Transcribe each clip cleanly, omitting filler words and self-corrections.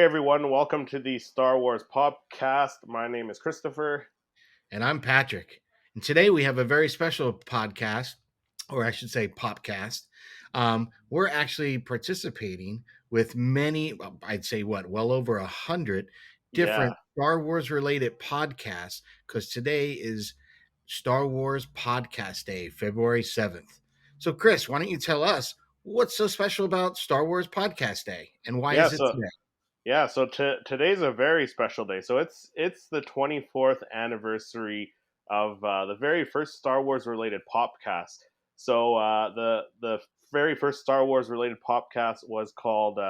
Hey everyone, welcome to the Star Wars Popcast. My name is Christopher. And I'm Patrick. And today we have a very special podcast, or I should say, Popcast. We're actually participating with many, I'd say, well over 100 Yeah. different Star Wars related podcasts, because today is Star Wars Podcast Day, February 7th. So, Chris, why don't you tell us what's so special about Star Wars Podcast Day and why Yeah, is it so today? today's a very special day. So it's the 24th anniversary of the very first Star Wars related Popcast. So the very first Star Wars related Popcast was called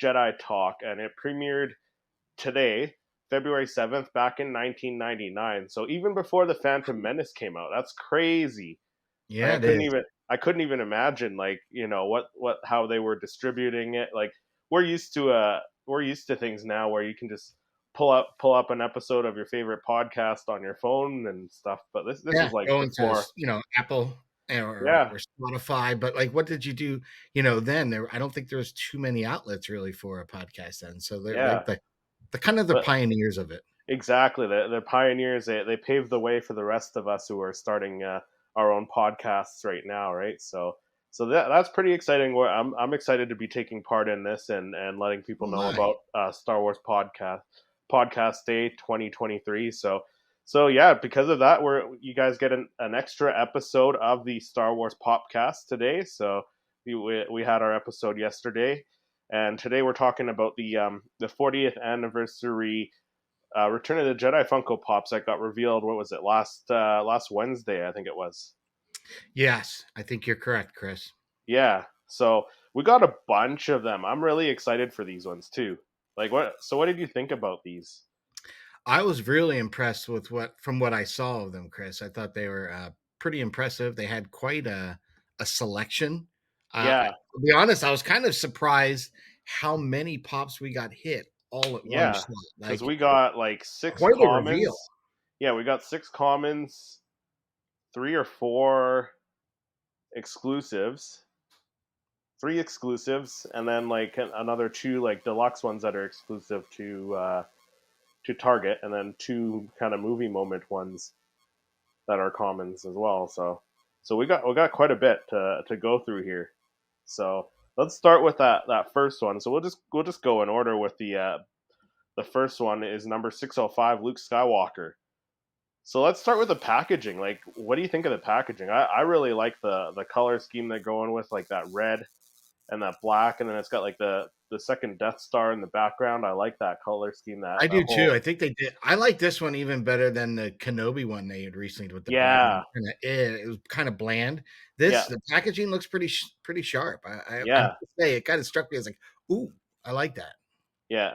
Jedi Talk, and it premiered today, February 7th, back in 1999. So even before the Phantom Menace came out. That's crazy. Like Yeah, it is. I couldn't even imagine, like, what how they were distributing it. Like we're used to things now where you can just pull up an episode of your favorite podcast on your phone and stuff, but this Yeah, was like going to, before. Apple Yeah. or Spotify, but, like, what did you do, then? I don't think there was too many outlets really for a podcast then, so they're Yeah. like the kind of the But pioneers of it. exactly, the pioneers. They paved the way for the rest of us who are starting our own podcasts right now, right? So that's pretty exciting. I'm excited to be taking part in this and letting people Oh know my. about Star Wars Podcast Day 2023. So yeah, because of that, you guys get an extra episode of the Star Wars Popcast today. So we had our episode yesterday, and today we're talking about the 40th anniversary Return of the Jedi Funko Pops that got revealed. What was it, last Wednesday? I think it was. Yes, I think you're correct, Chris. Yeah. So we got a bunch of them. I'm really excited for these ones too. Like what? So what did you think about these? I was really impressed with what I saw of them, Chris. I thought they were, pretty impressive. They had quite a selection. Yeah. To be honest, I was kind of surprised how many pops we got hit all at one Yeah. shot. Because Like, we got like six quite a reveal. commons. Yeah, we got six commons, three or four exclusives, three exclusives, and then like another two like deluxe ones that are exclusive to Target, and then two kind of movie moment ones that are commons as well. So we got quite a bit to go through here. So let's start with that first one. So we'll just go in order with the first one is number 605, Luke Skywalker. So let's start with the packaging. Like, what do you think of the packaging? I really like the color scheme they're going with, like that red and that black, and then it's got like the second Death Star in the background. I like that color scheme. That I that do too. whole I think they did. I like this one even better than the Kenobi one they had recently with the bright yeah, one. It was kind of bland. yeah, The packaging looks pretty sharp. I have yeah. to say it kind of struck me as like, ooh, I like that. Yeah,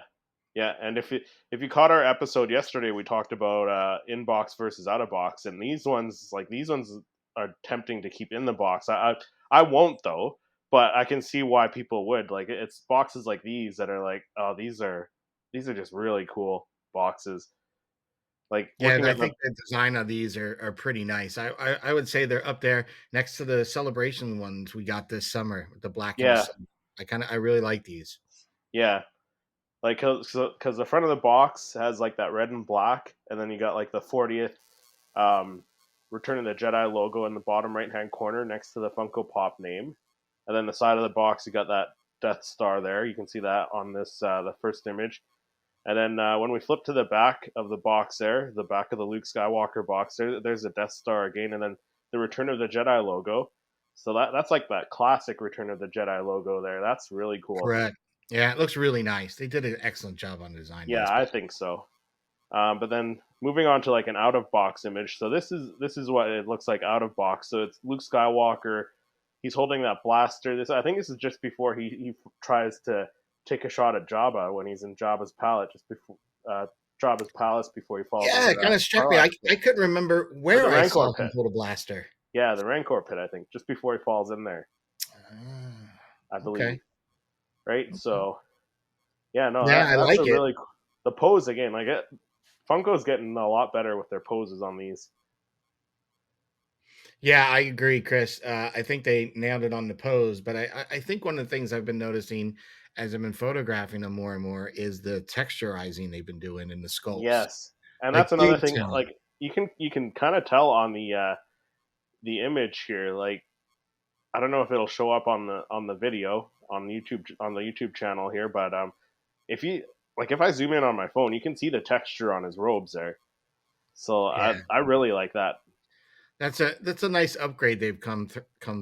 yeah, and if you caught our episode yesterday, we talked about in-box versus out-of-box, and these ones are tempting to keep in the box. I won't though, but I can see why people would. Like it's boxes like these that are like, oh, these are just really cool boxes. Like Yeah, and looking I at the think the design of these are pretty nice. I would say they're up there next to the celebration ones we got this summer, the black and the yeah, silver. I really like these. yeah, like because the front of the box has like that red and black, and then you got like the 40th um, Return of the Jedi logo in the bottom right hand corner next to the Funko Pop name, and then the side of the box you got that Death Star there. You can see that on this the first image, and then when we flip to the back of the box there, the back of the Luke Skywalker box there's a Death Star again, and then the Return of the Jedi logo. So that's like that classic Return of the Jedi logo there. That's really cool. Correct. Yeah, it looks really nice. They did an excellent job on design Yeah, these. I think so. But then moving on to like an out of box image. So this is what it looks like out of box. So it's Luke Skywalker. He's holding that blaster. I think this is just before he tries to take a shot at Jabba when he's in Jabba's palate, just before Jabba's palace before he falls Yeah, into it that kind of struck me. Sarlacc I pit. couldn't remember Or the where I Rancor saw him pit. hold a blaster. Yeah, the Rancor pit. I think just before he falls in there. I believe. Okay. Right. Okay. So yeah, no, Yeah, I that's a like it. really the pose again. Like Funko's getting a lot better with their poses on these. Yeah, I agree, Chris. I think they nailed it on the pose, but I think one of the things I've been noticing as I've been photographing them more and more is the texturizing they've been doing in the sculpts, Yes, and like that's another big thing. time. Like you can kind of tell on the image here. Like I don't know if it'll show up on the video on the YouTube channel here, but if you if I zoom in on my phone, you can see the texture on his robes there. So Yeah, I really like that. that's a nice upgrade they've come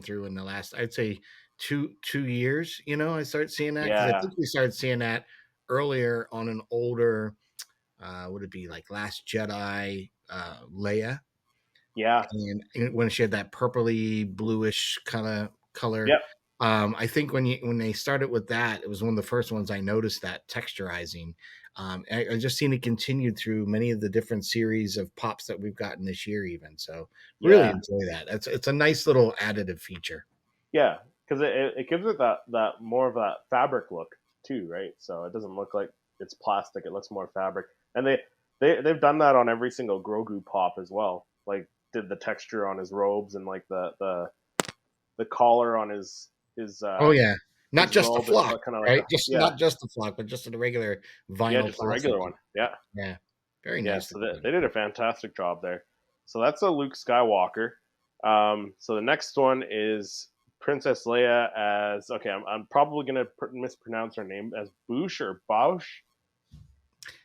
through in the last, I'd say, two years. I started seeing that because I Yeah, think we started seeing that earlier on an older, would it be like Last Jedi, Leia, yeah, and when she had that purpley bluish kind of color. yep, I think when they started with that, it was one of the first ones I noticed that texturizing. I just seen it continued through many of the different series of pops that we've gotten this year, even. So really yeah, enjoy that. It's a nice little additive feature. yeah. Because it gives it that more of that fabric look too, right? So it doesn't look like it's plastic; it looks more fabric. And they've done that on every single Grogu pop as well. Like did the texture on his robes and like the collar on his Oh yeah, not his just the robe is flock, kind of like right? a Just yeah, not just the flock, but just the regular yeah, vinyl just a plastic. regular one. Yeah, Yeah, very yeah. nice. So they did a fantastic job there. So that's a Luke Skywalker. So the next one is Princess Leia as okay. I'm probably gonna mispronounce her name as Bouche or Bausch.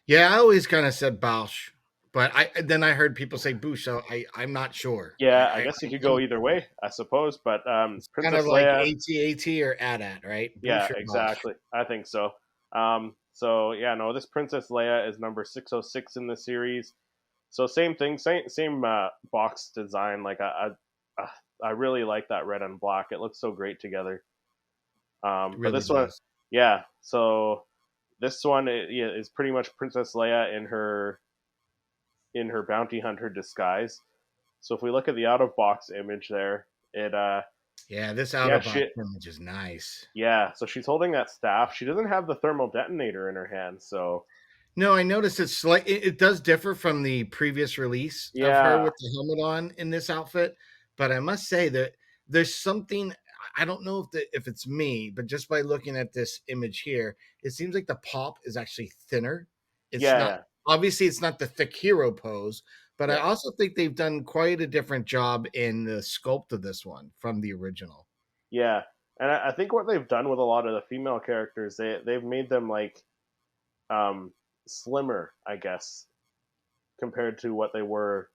Yeah, I always kind of said Bausch, but I heard people say Bouch, so I'm not sure. Yeah, I guess you could go I'm either way, I suppose. But It's kind of Princess like Leia, AT-AT or AT-AT, right? yeah, Bouch or Bausch. exactly. I think so. So yeah, no, this Princess Leia is number 606 in the series. So same thing, same box design. Like I really like that red and black. It looks so great together. It But really this one, does. yeah. So this one yeah, is pretty much Princess Leia in her bounty hunter disguise. So if we look at the out of box image there, it Yeah, this out yeah of box she image is nice. yeah. So she's holding that staff. She doesn't have the thermal detonator in her hand. So No, I noticed it does differ from the previous release of her yeah, with the helmet on in this outfit, but I must say that there's something. I don't know if it's me, but just by looking at this image here, it seems like the pop is actually thinner. It's yeah, not yeah, Obviously it's not the thick hero pose, but I yeah, also think they've done quite a different job in the sculpt of this one from the original. yeah. And I think what they've done with a lot of the female characters, they've made them like um, slimmer, I guess, compared to what they were.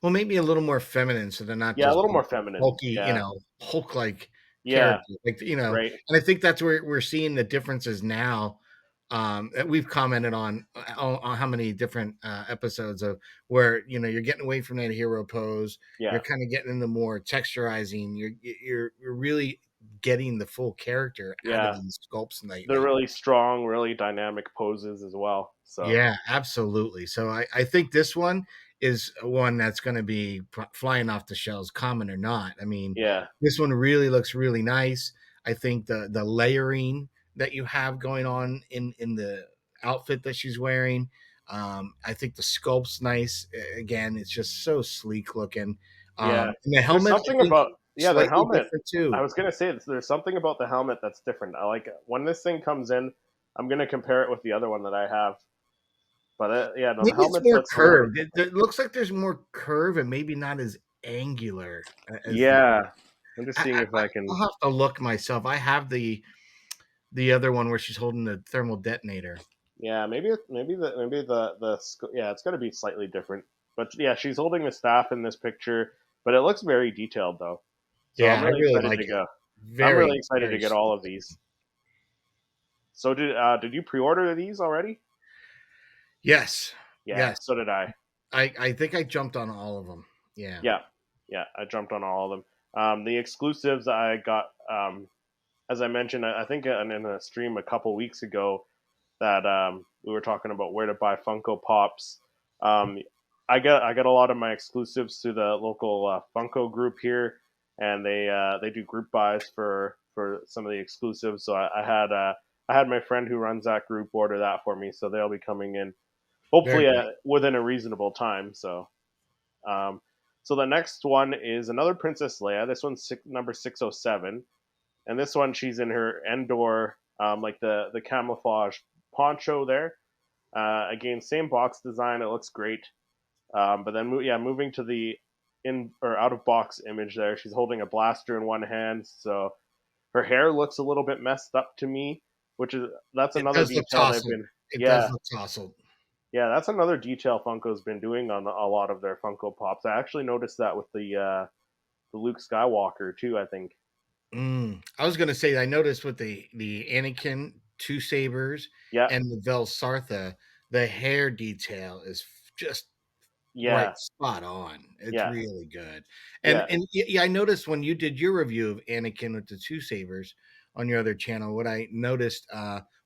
Well, maybe a little more feminine, so they're not Yeah, a just little big, more feminine. bulky, Yeah, Hulk-like yeah, character, right. and I think that's where we're seeing the differences now. That we've commented on how many different episodes of where you're getting away from that hero pose, you're Yeah, kind of getting into more texturizing, you're really getting the full character out of yeah. these sculpts They're lately. really strong, really dynamic poses as well. So Yeah, absolutely. So I think this one is one that's going to be flying off the shelves, common or not. I mean, yeah, this one really looks really nice. I think the layering that you have going on in the outfit that she's wearing, I think the sculpt's nice. Again, it's just so sleek looking. yeah. And the There's helmet, I something think, about yeah their slightly helmet. different I too. was gonna say there's something about the helmet that's different. I like it. When this thing comes in, I'm gonna compare it with the other one that I have. But yeah, no, the Maybe it's helmet more looks a little bit curved. It different. looks like there's more curve and maybe not as angular as the. Yeah, I'm just seeing if I I'll can. have to look myself. I have the other one where she's holding the thermal detonator. Yeah, yeah, it's gonna be slightly different. But yeah, she's holding the staff in this picture, but it looks very detailed though. So I'm Yeah, I really really excited like to it. go. I'm really Very, excited to very get sleek all of looking. these. So did you pre-order these already? Yes, Yeah, yes. so did I. I think I jumped on all of them. Yeah. Yeah, yeah, I jumped on all of them. The exclusives I got, as I mentioned, I think in a stream a couple weeks ago that we were talking about where to buy Funko Pops. Um, I got a lot of my exclusives through the local Funko group here, and they do group buys for some of the exclusives. So I had my friend who runs that group order that for me, so they'll be coming in Very hopefully nice. within a reasonable time. Um, So the next one is another Princess Leia. This one's number 607, and this one she's in her Endor, like the camouflage poncho there. Again, same box design. It looks great. But then, moving to the in or out of box image there, she's holding a blaster in one hand. So her hair looks a little bit messed up to me, which is that's It another does look detail they've tousled. been. It does Yeah, look tousled. yeah, that's another detail Funko's been doing on a lot of their Funko Pops. I actually noticed that with the Luke Skywalker too. I think. I was going to say I noticed with the Anakin two sabers Yeah, and the Velsartha, the hair detail is just right yeah, spot on. It's yeah, really good. And yeah, yeah, I noticed when you did your review of Anakin with the two sabers on your other channel, what I noticed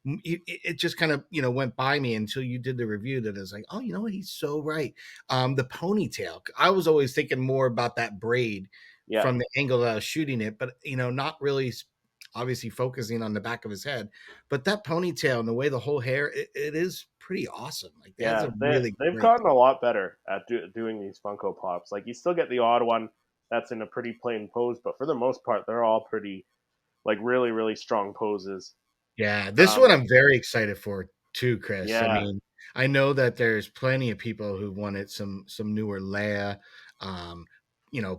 it just kind of went by me until you did the review that is like, oh, you know what, he's so right. The ponytail. I was always thinking more about that braid yeah, from the angle that I was shooting it, but not really obviously focusing on the back of his head. But that ponytail and the way the whole hair, it is pretty awesome. Like that's yeah. a They really they've great. gotten a lot better at doing these Funko Pops. Like you still get the odd one that's in a pretty plain pose, but for the most part, they're all pretty like really strong poses. Yeah, this Um, one I'm very excited for too, Chris. I yeah, mean, I know that there's plenty of people who wanted some newer Leia, um,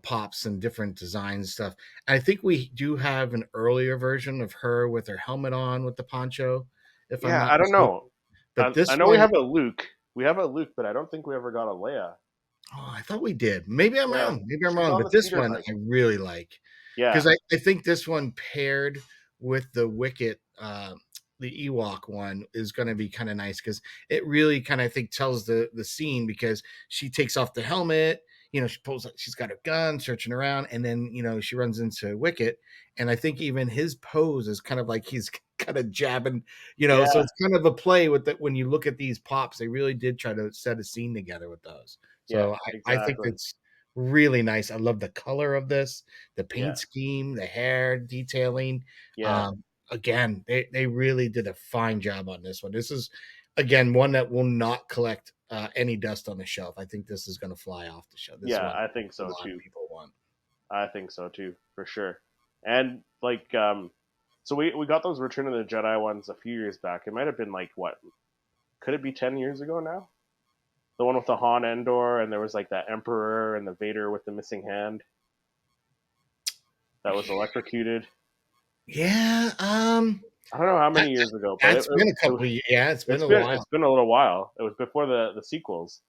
pops and different design stuff. I think we do have an earlier version of her with her helmet on with the poncho, if I'm yeah. not I don't mistaken. know. But I this know we one, have a Luke. We have a Luke, but I don't think we ever got a Leia. oh, I thought we did. Maybe I'm Yeah, wrong. Maybe I'm she's wrong. on the But this speeder one bike. I really like Yeah, because I think this one paired with the Wicket, the Ewok one is going to be kind of nice because it really kind of I think tells the scene because she takes off the helmet. She pulls. She's got her gun, searching around, and then she runs into Wicket, and I think even his pose is kind of like he's kind of jabbing. So yeah, it's kind of a play with that when you look at these pops. They really did try to set a scene together with those. yeah. So I think Exactly. that's really nice. I love the color of this, the Yeah, paint scheme, the hair detailing. yeah, Um, Again, they really did a fine job on this one. This is again one that will not collect any dust on the shelf. I think this is going to fly off the shelf. This is yeah. one I think a so lot of too. people want. I think so too, for sure. And like, so we got those Return of the Jedi ones a few years back. It might have been like what? Could it be 10 years ago now? The one with the Han Endor, and there was like that Emperor and the Vader with the missing hand that was electrocuted. Yeah, I don't know how that, many years ago, but that's been a couple. Yeah, it's been a while. it's been a little while. It was before the sequels,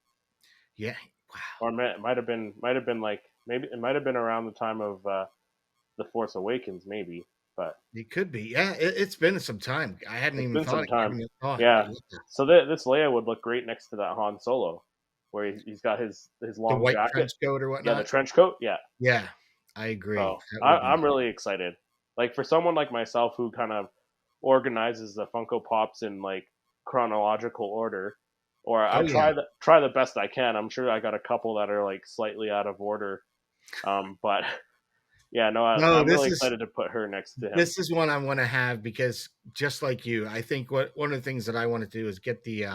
Yeah, wow, or it might have been like maybe it might have been around the time of the Force Awakens, maybe. But it could be. Yeah, it's been some time. I hadn't it's even been thought. some I time. haven't even thought. Yeah. But yeah, So this Leia would look great next to that Han Solo, where he's got his the long white jacket. trench coat or Yeah, the whatnot. trench coat. Yeah. Yeah, I agree. So That would be I'm really excited. Like for someone like myself who kind of organizes the Funko Pops in like chronological order, or I oh yeah. try the best I can. I'm sure I got a couple that are like slightly out of order. But yeah, no, No, I'm really excited to put her next to him. this is one I want to have because just like you, I think what one of the things that I want to do is get the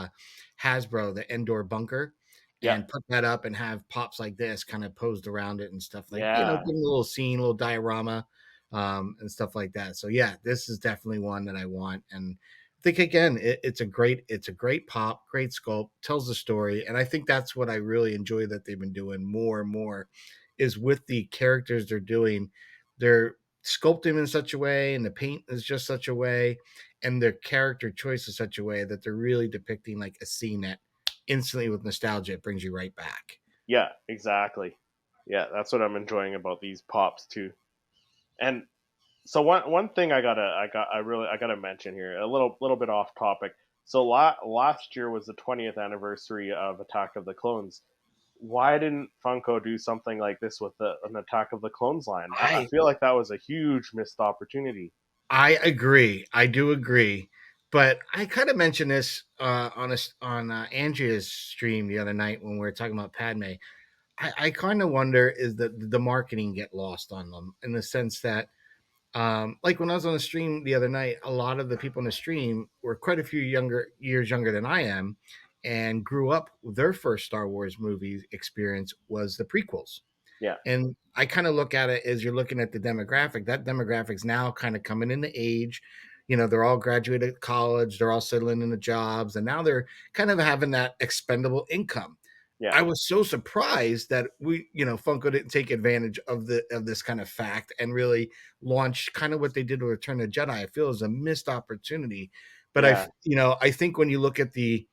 Hasbro, the Endor bunker, Yeah, and put that up and have pops like this kind of posed around it and stuff like yeah, give them a little scene, a little diorama, and stuff like that. So yeah, this is definitely one that I want. And I think again, it's a great pop, great sculpt, tells the story, and I think that's what I really enjoy that they've been doing more and more is with the characters they're doing. They're sculpt him in such a way and the paint is just such a way and their character choice is such a way that they're really depicting like a scene that instantly with nostalgia it brings you right back. yeah, exactly. Yeah, that's what I'm enjoying about these pops too. And so one thing I gotta mention here, a little bit off topic. So last year was the 20th anniversary of Attack of the Clones. Why didn't Funko do something like this with an Attack of the Clones line? I i feel like that was a huge missed opportunity. I agree, I do agree, but I kind of mentioned this on Andrea's stream the other night when we were talking about Padme. I kind of wonder is that the marketing get lost on them in the sense that like when I was on the stream the other night, a lot of the people in the stream were quite a few years younger than I am, and grew up. Their first Star Wars movie experience was the prequels, Yeah. And I kind of look at it as you're looking at the demographic. That demographic's now kind of coming into age. They're all graduated college, they're all settling into jobs, and now they're kind of having that expendable income. Yeah. I was so surprised that Funko didn't take advantage of this kind of fact and really launch kind of what they did with Return of the Jedi. I feel is a missed opportunity. But Yeah. I think when you look at the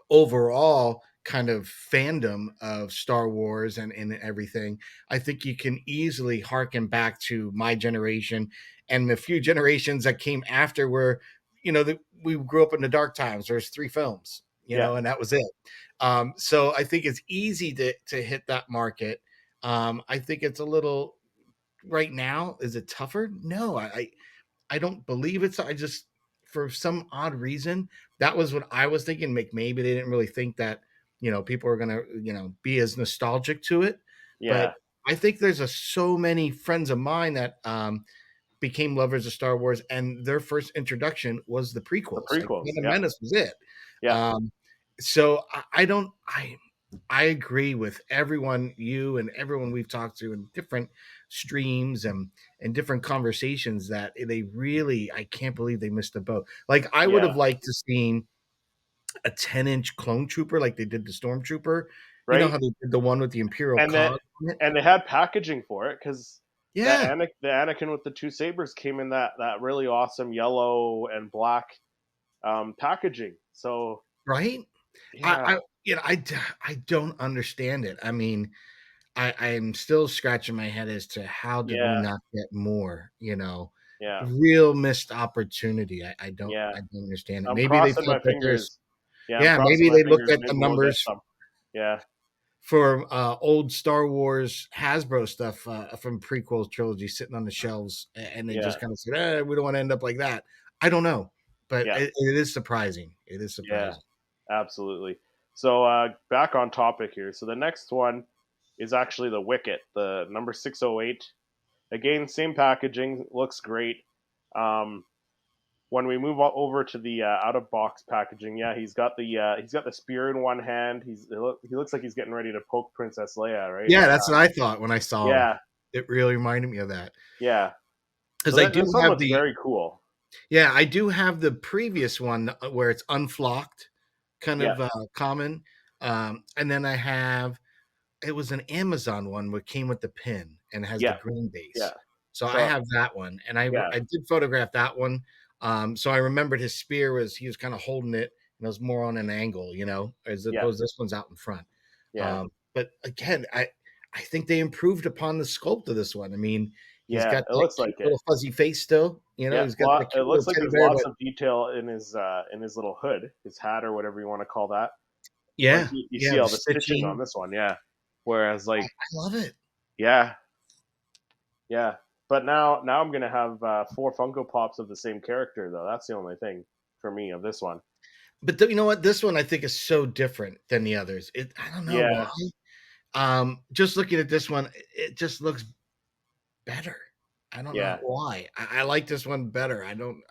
overall kind of fandom of Star Wars and everything, I think you can easily harken back to my generation and the few generations that came after where, we grew up in the dark times. There's 3 films, Yeah. and that was it. So I think it's easy to hit that market. I think it's a little right now. Is it tougher? No, I don't believe it's. I just for some odd reason that was what I was thinking. Maybe they didn't really think that people are gonna be as nostalgic to it. But Yeah. I think there's so many friends of mine that became lovers of Star Wars, and their first introduction was the The prequels. Like prequels. Phantom Yeah. Menace was it. Yeah. Um, so I don't. I agree with everyone, you and everyone we've talked to in different streams and different conversations that they really, I can't believe they missed the boat. Like I would Yeah. have liked to seen a 10-inch clone trooper like they did the stormtrooper. You know Right. how they did the one with the Imperial And that cog on it? and they had packaging for it because Yeah, The Anakin with the two sabers came in that really awesome yellow and black packaging. So right. yeah. I don't understand it. I mean, I'm still scratching my head as to how did we Yeah. not get more, Yeah. real missed opportunity. Yeah. I don't understand it. I'm Maybe they crossing felt my that there's fingers. Yeah, I'm yeah, crossing maybe my they looked fingers. at the Maybe we'll get numbers some. Yeah. for old Star Wars Hasbro stuff from prequel trilogy sitting on the shelves, and they Yeah. just kind of said, we don't want to end up like that. I don't know, but Yeah. it is surprising. It is Yeah. surprising. Absolutely. So back on topic here. So the next one is actually the Wicket, the number 608. Again, same packaging, looks great. Um, when we move over to the out of box packaging, yeah, he's got the spear in one hand. He looks like he's getting ready to poke Princess Leia, right? Yeah, that's what I thought when I saw him. Yeah, It really reminded me of that yeah. because So this one looks very cool. I do have the previous one where it's unflocked, kind Yeah, of common, and then I have it was an Amazon one where came with the pin and has the yeah, green yeah. base. So I So have that one, and yeah, I did photograph that one. So I remembered his spear was he was kind of holding it, and it was more on an angle, as yeah, opposed this one's out in front. yeah, But again, I think they improved upon the sculpt of this one. I mean, he's yeah. got It that looks cute like it. little fuzzy face still. Yeah, He's got that it cute looks little like teddy there's bear, lots but of detail in his little hood, his hat or whatever you want to call that. Like yeah, you yeah, see the all the stitching on stitching. this one, yeah. Whereas I like love it. yeah, yeah. But now I'm gonna have 4 Funko Pops of the same character though. That's the only thing for me of this one. But you know what? This one I think is so different than the others. I don't know why. Yeah, Just looking at this one, it just looks better. I don't know yeah, why. I like this one better. I'm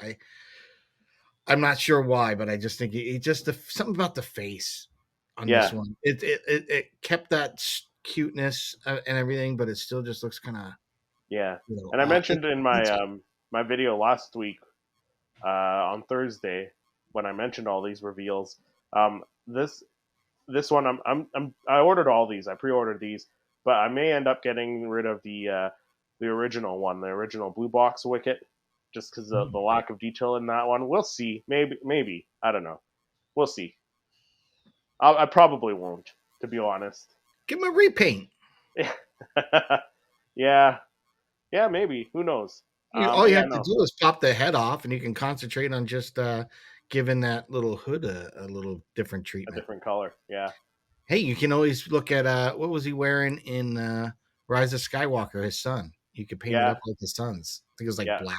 not sure why, but I just think it just something about the face on this yeah, one. It kept that cuteness and everything, but it still just looks kind of yeah. And I mentioned in my dainty. my video last week on Thursday when I mentioned all these reveals. Um, this one I ordered all these. I pre-ordered these, but I may end up getting rid of the original one, the original blue box Wicket, just because of the lack of detail in that one. We'll see. Maybe I don't know. We'll see. I probably won't, to be honest. Give him a repaint. Yeah, yeah, maybe. Who knows? All But you yeah, have to no, do is pop the head off, and you can concentrate on just giving that little hood a little different a treatment. different color. Yeah, Hey, you can always look at what was he wearing in Rise of Skywalker, his son. You could paint it yeah, up like the son's. I think it was like yeah, black,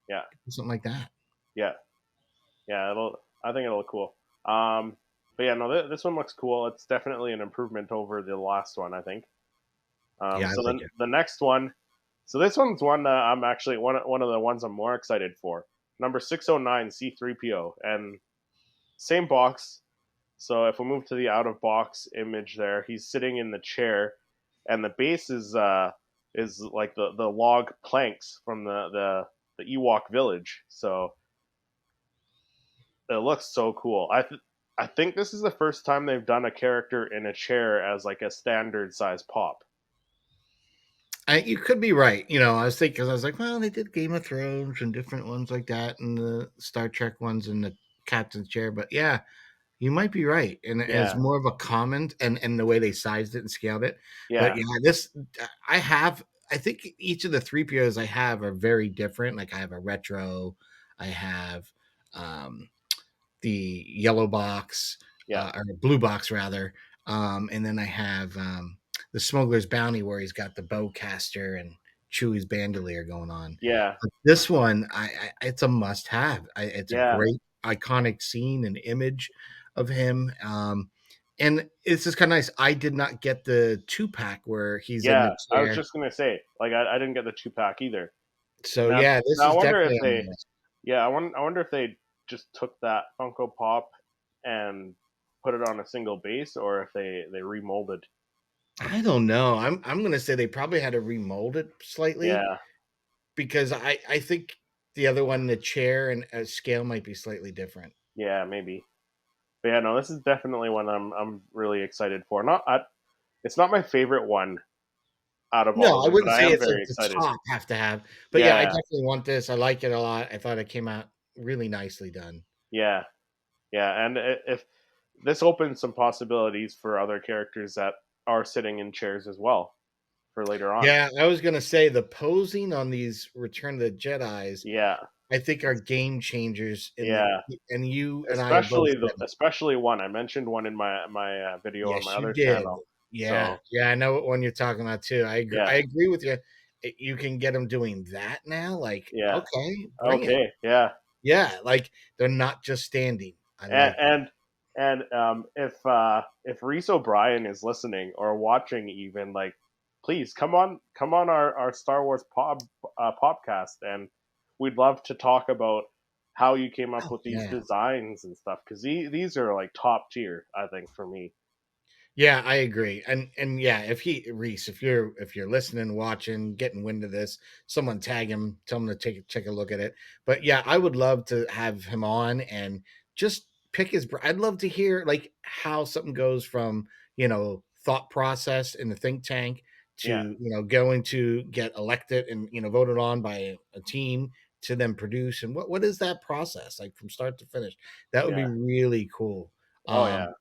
yeah, something like that. yeah, yeah. I think it'll look cool. But yeah, no, this one looks cool. It's definitely an improvement over the last one, I think. Yeah, I So like then it. the next one, so this one's one I'm actually one of the ones I'm more excited for. Number 609 C3PO, and same box. So if we move to the out of box image there, he's sitting in the chair. and the base is like the log planks from the Ewok village. So it looks so cool. I think this is the first time they've done a character in a chair as like a standard size pop. You could be right. I was thinking, I was like, well, they did Game of Thrones and different ones like that, and the Star Trek ones in the captain's chair. But yeah, you might be right, and it's Yeah, more of a comment and the way they sized it and scaled it. But yeah, yeah, this I have. I think each of the three POs I have are very different. Like I have a retro, I have um, the yellow box yeah, or blue box rather, and then I have the Smuggler's Bounty where he's got the bowcaster and Chewie's bandolier going on. yeah, But this one, it's a must-have. It's a yeah, great iconic scene and image of him. And it's just kind of nice. I did not get the 2-pack where he's in the yeah. I was chair. just gonna say, like, I didn't get the 2-pack either. So Now, yeah, this now I is wonder if definitely on they, the list. yeah, I wonder if they just took that Funko Pop and put it on a single base, or if they remolded. I don't know. I'm gonna say they probably had to remold it slightly Yeah, because I think the other one, the chair and scale might be slightly different. yeah, maybe. But yeah, no, this is definitely one I'm really excited for. It's not my favorite one out of all No, of I them, but wouldn't I say am it's like very the excited. top have to have, but yeah, I Yeah, definitely want this. I like it a lot. I thought it came out really nicely done. yeah, yeah, and if this opens some possibilities for other characters that are sitting in chairs as well for later on. Yeah, I was gonna say the posing on these Return of the Jedi's, Yeah, I think are it's, game changers in the yeah, and you and I have both said it. especially one I mentioned one in my video on my Yes, you other did. channel. Yeah, So yeah, I know what one you're talking about too. I yeah, agree with you. You can get them doing that now. Like, yeah, okay, bring it. okay, yeah, Yeah, like they're not just standing. I and like that. if Reese O'Brien is listening or watching, even like, please come on our Star Wars podcast, and we'd love to talk about how you came up Oh with these yeah. designs and stuff, because these are like top tier, I think, for me. Yeah, I agree. And yeah, if he Reese, if you're listening, watching, getting wind of this, someone tag him, tell him to take a look at it. But yeah, I would love to have him on and just pick his I'd love to hear like how something goes from, thought process in the think tank to, Yeah, going to get elected and, voted on by a team to then produce and what is that process like from start to finish? That would be yeah, really cool. oh Um yeah,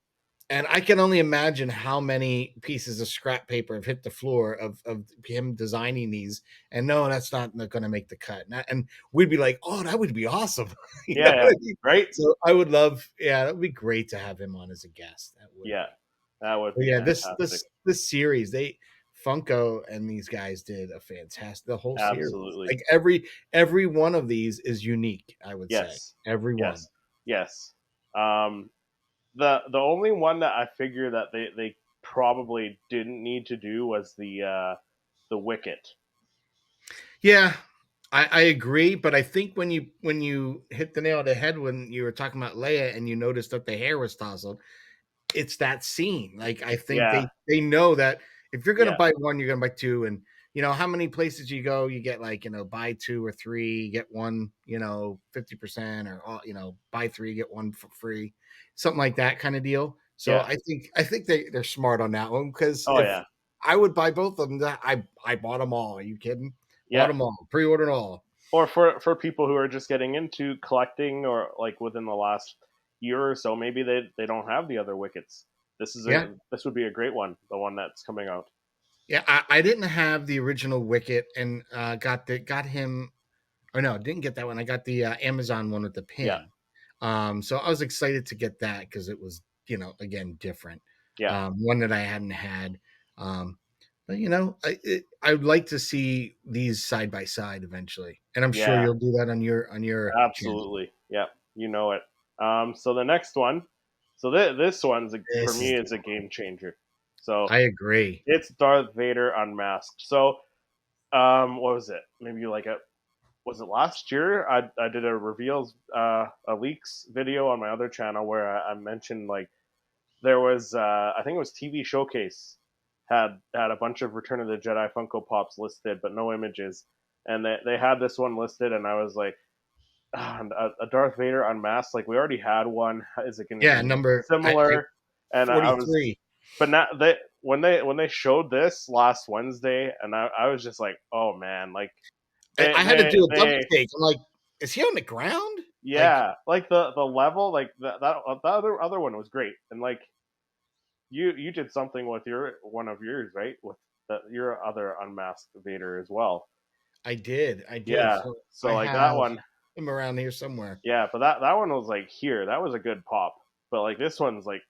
and I can only imagine how many pieces of scrap paper have hit the floor of him designing these. And no, that's not going to make the cut. And we'd be like, oh, that would be awesome. You know yeah, yeah, what I mean? right, So I would love, yeah, that would be great to have him on as a guest. That would yeah, be. that would But be yeah, this fantastic. this this series, Funko and these guys did a fantastic the whole series. Absolutely. Like every one of these is unique, I would say. Yes. Every one. Yes. Yes. Um, the only one that I figure that they probably didn't need to do was the Wicket. Yeah, I agree, but I think when you hit the nail on the head when you were talking about Leia and you noticed that the hair was tousled, it's that scene. Like I think Yeah. they know that if you're gonna Yeah. buy one, you're gonna buy two, and how many places you go, you get like buy two or three, get one 50% or buy three get one for free, something like that kind of deal. So Yeah. I think they're smart on that one because Oh if yeah. I would buy both of them, I bought them all. Are you kidding? Bought Yeah. them all, pre-ordered all. Or for people who are just getting into collecting, or like within the last year or so, maybe they don't have the other Wickets. Yeah, This would be a great one, the one that's coming out. yeah. I didn't have the original Wicket and got him. Or no, didn't get that one. I got the Amazon one with the Yeah. pin. So I was excited to get that because it was, again, different. Yeah. One that I hadn't had. Um, but I would like to see these side by side eventually, and I'm sure Yeah. you'll do that on your channel. Absolutely. Yeah. You know it. So the next one, so this one's for This me is is a game changer. So I agree. it's Darth Vader unmasked. So what was it? Maybe like was it last year? I did a reveals a leaks video on my other channel where I mentioned like there was I think it was TV Showcase had a bunch of Return of the Jedi Funko Pops listed, but no images. And they had this one listed, and I was like, a Darth Vader unmasked. Like we already had one. Is it going to Yeah, be number similar? And I was, 43. but now when they showed this last Wednesday, and I was just like, oh man, like I had to do a double take. I'm like, is he on the ground? Like, yeah, like the level, like the other one was great, and like you did something with your one of yours, right? With your other unmasked Vader as well. I did. Yeah, So so I like that have one, him around here somewhere. yeah, but that one was like here, that was a good pop, but like this one's like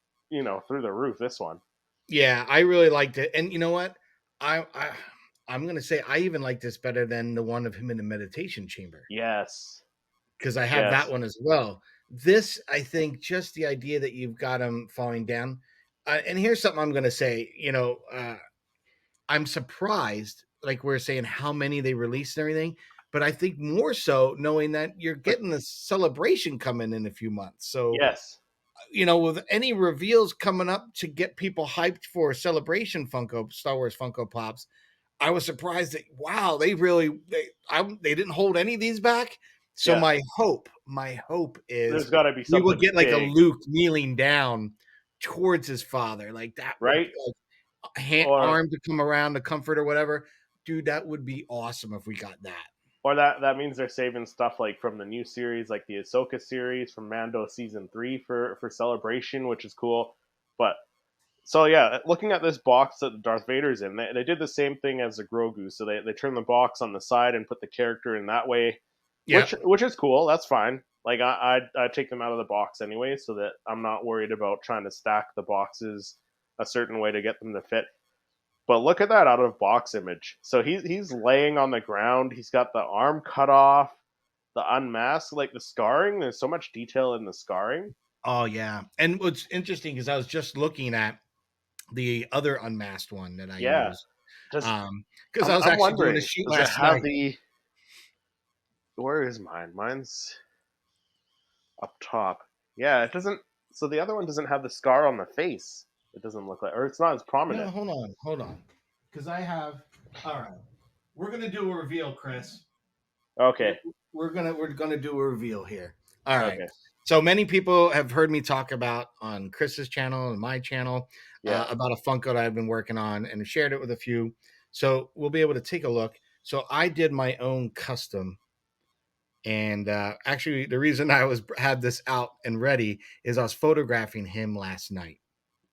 through the roof. This one, Yeah, I really liked it. And you know what? I, I I'm gonna say I even like this better than the one of him in the meditation chamber yes, because I have that yes, one as well. This, I think, just the idea that you've got him falling down. And here's something I'm gonna say. I'm surprised, like we're saying, how many they released and everything. But I think more so knowing that you're but getting the celebration coming in a few months. So, yes, with any reveals coming up to get people hyped for celebration Funko, Star Wars Funko Pops, I was surprised that wow, they didn't hold any of these back. So yeah. my hope is There's got to be we will something get like a big, Luke kneeling down towards his father, like that would right? Or arm to come around to comfort or whatever. Dude, that would be awesome if we got that. or that means they're saving stuff like from the new series, like the Ahsoka series from Mando season 3 for celebration, which is cool. But so yeah, looking at this box that Darth Vader's in, they did the same thing as the Grogu. So they turned the box on the side and put the character in that way, Yeah. which is cool. That's fine. Like I'd take them out of the box anyway, so that I'm not worried about trying to stack the boxes a certain way to get them to fit. But look at that out of box image. So he's laying on the ground. He's got the arm cut off, the unmasked, like the scarring. There's so much detail in the scarring. Oh yeah. And what's interesting is I was just looking at the other unmasked one that I Yeah. use. Does Because I was I'm actually doing a wondering, shoot does it last have night. the where is mine? Mine's up top. Yeah, it doesn't. So the other one doesn't have the scar on the face. It doesn't look like, or it's not as No, prominent. hold on. Because I have. All right, we're gonna do a reveal, Chris. We're, Okay, we're gonna do a reveal here. All right. okay, So many people have heard me talk about on Chris's channel and my channel yeah, about a Funko that I've been working on and shared it with a few. So we'll be able to take a look. So I did my own custom. And actually, the reason I had this out and ready is I was photographing him last night.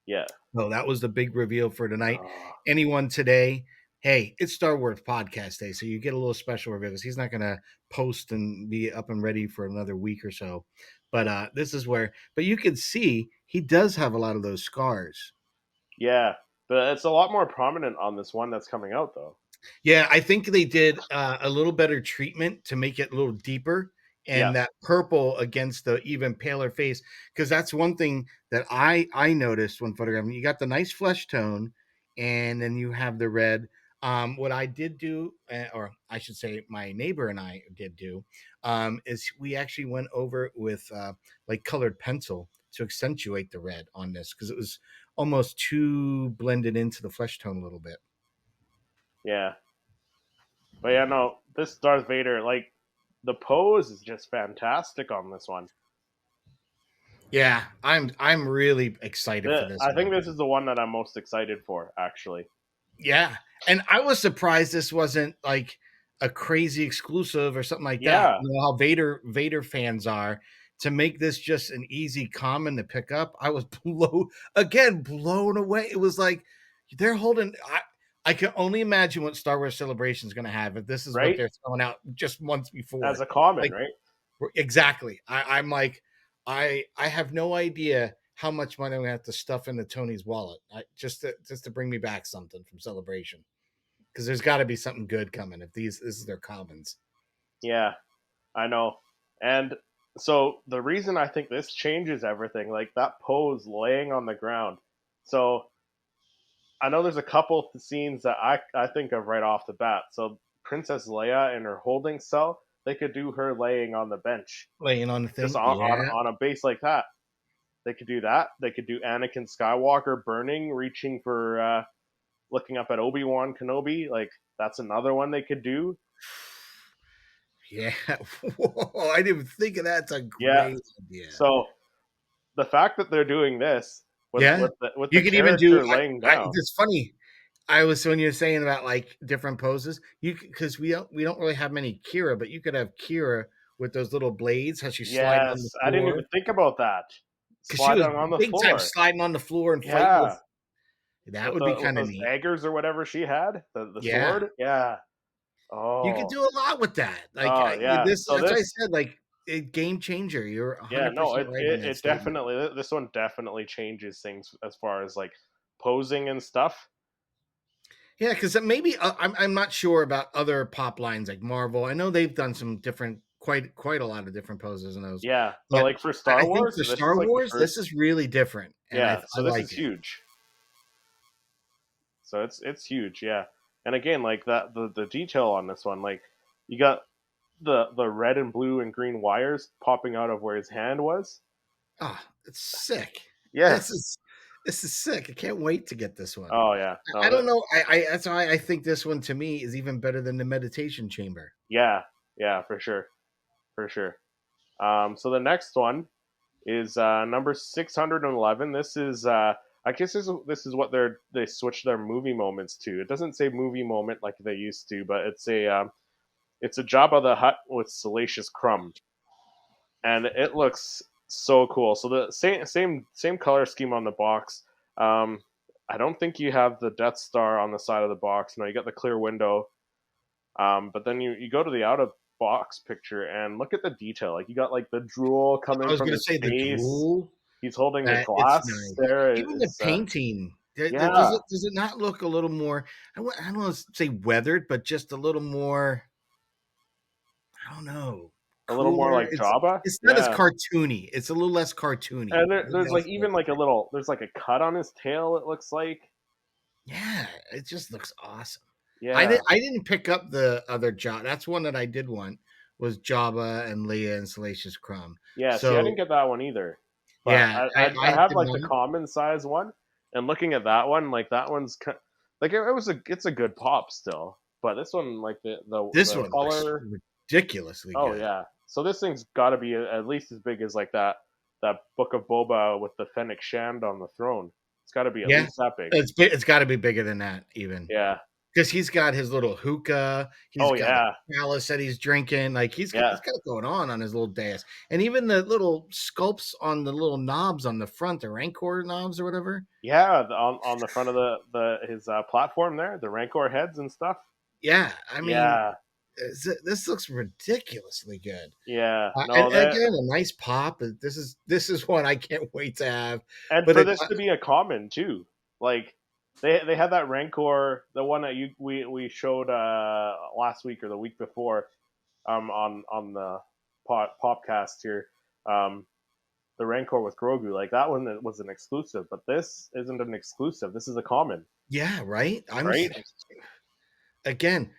yeah. So that was the big reveal for tonight. Oh, Anyone today? Hey, it's Star Wars Podcast Day, so you get a little special reveal because he's not going to post and be up and ready for another week or so. But this is where, but you can see he does have a lot of those scars. yeah. But it's a lot more prominent on this one that's coming out, though. Yeah, I think they did a little better treatment to make it a little deeper and Yes. that purple against the even paler face because that's one thing that I noticed when photographing. You got the nice flesh tone, and then you have the red. What I did do, or I should say, my neighbor and I did do, is we actually went over it with like colored pencil to accentuate the red on this because it was almost too blended into the flesh tone a little bit. Yeah. But yeah, no, this Darth Vader, like the pose is just fantastic on this one. Yeah, I'm really excited for this I think one. this is the one that I'm most excited for, actually. Yeah, and I was surprised this wasn't like a crazy exclusive or something like that. Yeah, You know how Vader fans are to make this just an easy common to pick up. I was blown away. It was like they're holding. I can only imagine what Star Wars Celebration is going to have if this is what right? they're throwing out just months As before. a common, Like right? exactly. I'm like, I have no idea how much money I'm gonna have to stuff into Tony's wallet just to bring me back something from Celebration because there's got to be something good coming if this is their commons. Yeah, I know. And so the reason I think this changes everything, like that pose laying on the ground. So I know there's a couple scenes that I think of right off the bat. So Princess Leia in her holding cell, they could do her laying on the bench, Laying on the just thing, yeah. on a base like that. They could do that. They could do Anakin Skywalker burning, reaching for looking up at Obi-Wan Kenobi, like that's another one they could do. Yeah. Whoa, I didn't even think of that. It's a Yeah. great idea. So the fact that they're doing this with Yeah. with You the could even do. character laying I, down. it's funny. I was when you're saying about like different poses. You because we don't really have many Kira, but you could have Kira with those little blades. How she's sliding on the Yes, I didn't even floor think about that. because she was Sliding on the big time floor. sliding on the floor and fighting with. Yeah, That would be with kind of those neat. daggers or whatever she had, the Yeah. sword. Yeah. You could Oh. do a lot with that. Like Oh yeah. this, So that's what I this. said. Like a game changer. You're Yeah. No. 100% right in that It statement. definitely. This one definitely changes things as far as like posing and stuff. Yeah, because maybe I'm not sure about other pop lines like Marvel. I know they've done some different, quite a lot of different poses in those. Yeah. But But like for I Star think Wars, for this is Star like the Wars, first. this is really different, and Yeah. I So this like is it. huge. So it's huge. Yeah. And again, like that the detail on this one, like you got the red and blue and green wires popping out of where his hand was. Ah, it's sick. This Yes. is this is sick. I can't wait to get this one. Oh yeah. I No. don't know. I that's why I think this one to me is even better than the meditation chamber. Yeah. Yeah. For sure. For sure. So the next one is number 611. This is I guess this is what they switched their movie moments to. It doesn't say movie moment like they used to, but it's a Jabba the Hutt with Salacious Crumb, and it looks so cool. So the same color scheme on the box. Um, I don't think you have the Death Star on the side of the box. No, you got the clear window. But then you go to the out of box picture and look at the detail. Like you got like the drool I coming was from gonna his say the face. drool. He's holding the That it's glass nice. there. Even the Is painting, does yeah, it not look a little more? I don't want to say weathered, but just a little more. I don't know, a little more cooler. like Jabba. It's not as Yeah, cartoony. It's a little less cartoony. and Maybe there's like that's what. even like a little there's like a cut on his tail. It looks like Yeah, it just looks awesome. yeah, I didn't pick up the other Jabba. That's one that I did want was Jabba and Leia and Salacious Crumb. yeah. See, I didn't So get that one either, but yeah, I I have did like the not. common size one, and looking at that one, like that one's like it was it's a good pop still, but this one like This the one looks color. ridiculously Oh good. yeah. So this thing's got to be at least as big as like that Book of Boba with the Fennec Shand on the throne. It's got to be at Yeah, least that big. it's got to be bigger than that even. Yeah. Because he's got his little hookah, he's Oh got a yeah. chalice that he's drinking, like Yeah. he's got it going on his little dais, and even the little sculpts on the little knobs on the front, the Rancor knobs or whatever. Yeah. On the front of the his platform there, the Rancor heads and stuff. Yeah, I mean, Yeah. this looks ridiculously good, Yeah. and No, that again, a nice pop. This is one I can't wait to have. and But for this to be a common too. Like they had that Rancor, the one that we showed last week or the week before on the Popcast here. Um, the Rancor with Grogu. Like that one was an exclusive, but this isn't an exclusive. This is a common, yeah, right. right? Again,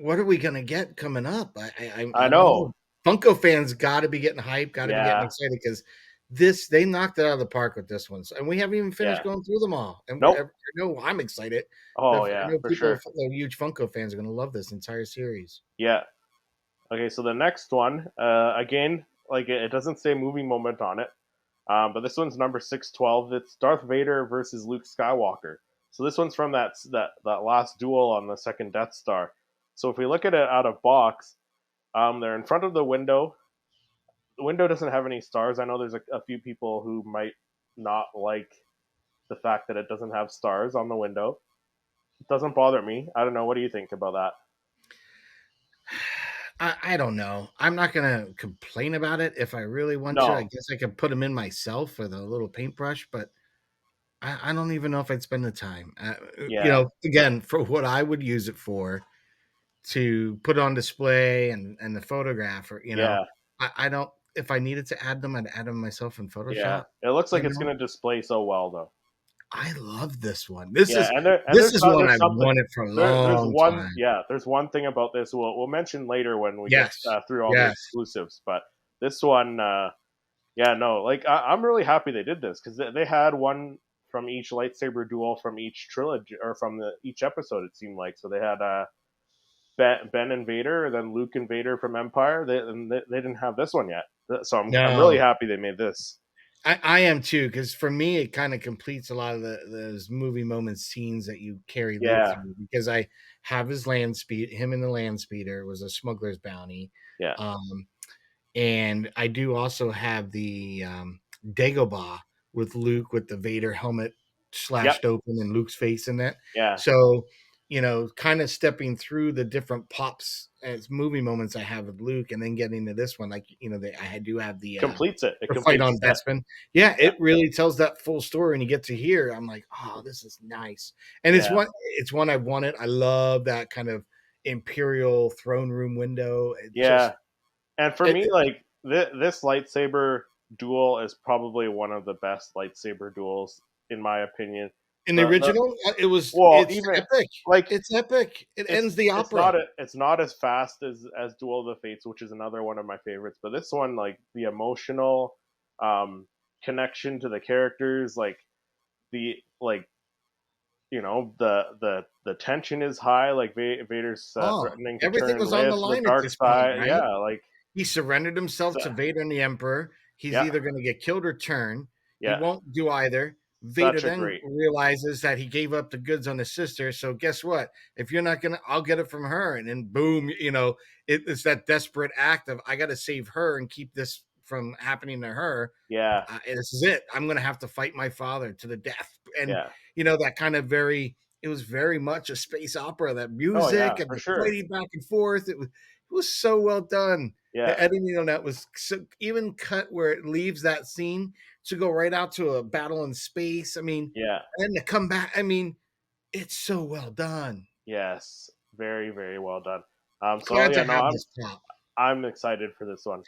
what are we gonna get coming up? I I don't know. know. Funko fans got to be getting hyped, got to be getting Yeah, excited because this they knocked it out of the park with this one, and we haven't even finished yeah. going through them all. And Nope. I know I'm excited. Oh I yeah, know for people, sure. that are huge Funko fans, are going to love this entire series. Yeah. Okay, so the next one, again, like it doesn't say movie moment on it, but this one's number 612. It's Darth Vader versus Luke Skywalker. So this one's from that last duel on the second Death Star. So if we look at it out of box, they're in front of the window. The window doesn't have any stars. I know there's a few people who might not like the fact that it doesn't have stars on the window. It doesn't bother me. I don't know. What do you think about that? I don't know. I'm not going to complain about it. If I really want to, I No. guess I could put them in myself with a little paintbrush, but I don't even know if I'd spend the time. Yeah. Again, for what I would use it for, to put on display and the photograph, or Yeah. I don't. If I needed to add them, I'd add them myself in Yeah. Photoshop. It looks You like it's know, going to display so well, though. I love this one. Yeah, and This is one there's I've something wanted for a long time. there's one thing about this we'll mention later when we get Yes, through all the yes, exclusives, but this one, yeah, no, like I'm really happy they did this because they had one from each lightsaber duel from each trilogy or from each episode. It seemed like so they had Ben and Vader, then Luke and Vader from Empire. They didn't have this one yet, so I'm really No, happy they made this. I am too, because for me it kind of completes a lot of those movie moment scenes that you carry Luke Yeah, through, because I have his land speed, him in the land speeder was a smuggler's bounty. yeah, Um, and I do also have the Dagobah with Luke with the Vader helmet yep, slashed open and Luke's face in it. yeah. So, kind of stepping through the different pops as movie moments I have with Luke, and then getting to this one, like I do have Completes it. It the fight completes on the set. Bespin. Yeah, Yeah, it really tells that full story, and you get to hear. I'm like, oh, this is nice, and yeah, it's one I wanted. I love that kind of Imperial throne room window. It just yeah. And for it, me, like this lightsaber duel is probably one of the best lightsaber duels in my opinion. in the The original, well, it's even epic. like It's epic. It ends the opera. it's not as fast as Duel of the Fates, which is another one of my favorites. But this one, like the emotional um, connection to the characters, like the like the tension is high. Like Vader's Oh, threatening to everything turn was on Leia the to the line at dark this point, side. right? Yeah, like He surrendered himself so, to Vader and the Emperor. He's yeah, either going to get killed or turn. He yeah, won't do either. Vader such a then great, realizes that he gave up the goods on his sister. So guess what? If you're not gonna, I'll get it from her. And then boom, it's that desperate act of I got to save her and keep this from happening to her. yeah, This is it. I'm going to have to fight my father to the death. And, yeah. that kind of it was very much a space opera, that Oh music yeah, and for the sure. fighting back and forth. It was so well done. Yeah, The editing on that was so, even cut where it leaves that scene to go right out to a battle in space. I mean, yeah, and to come back. I mean, it's so well done. yes, very very well done. So Glad yeah, to no, have this pop. I'm excited for this one.